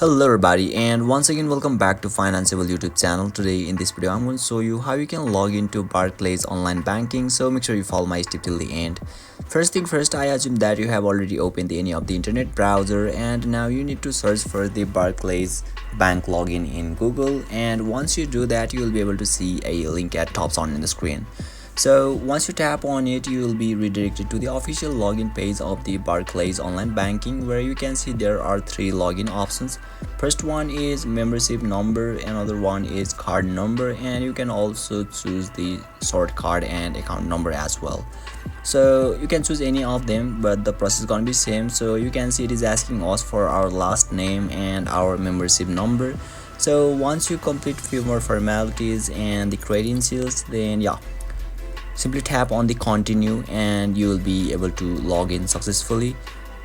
Hello everybody, and once again welcome back to Financeable YouTube channel. Today in this video I'm going to show you how you can log into Barclays online banking, so make sure you follow my step till the end. First thing first, I assume that you have already opened any of the internet browser and now you need to search for the Barclays bank login in Google, and once you do that you will be able to see a link at top on the screen. So once you tap on it, you will be redirected to the official login page of the Barclays online banking, where you can see there are three login options. First one is membership number, another one is card number, and you can also choose the sort card and account number as well. So you can choose any of them, but the process is gonna be same. So you can see it is asking us for our last name and our membership number. So once you complete few more formalities and the credentials, then simply tap on the continue and you will be able to log in successfully.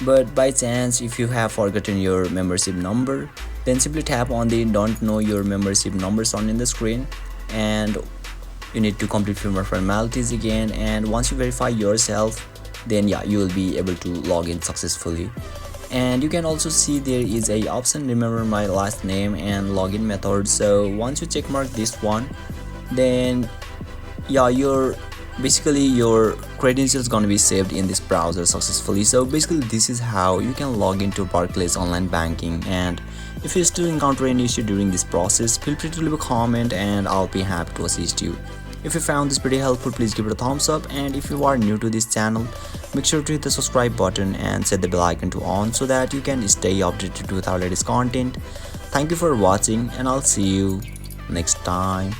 But by chance if you have forgotten your membership number, then simply tap on the don't know your membership number on in the screen, and you need to complete few more formalities again, and once you verify yourself, then you will be able to log in successfully. And you can also see there is a option remember my last name and login method. So once you check mark this one, then your credentials gonna be saved in this browser successfully. So basically this is how you can log into Barclays online banking, and if you still encounter any issue during this process, feel free to leave a comment and I'll be happy to assist you. If you found this pretty helpful, please give it a thumbs up, and if you are new to this channel, make sure to hit the subscribe button and set the bell icon to on so that you can stay updated with our latest content. Thank you for watching and I'll see you next time.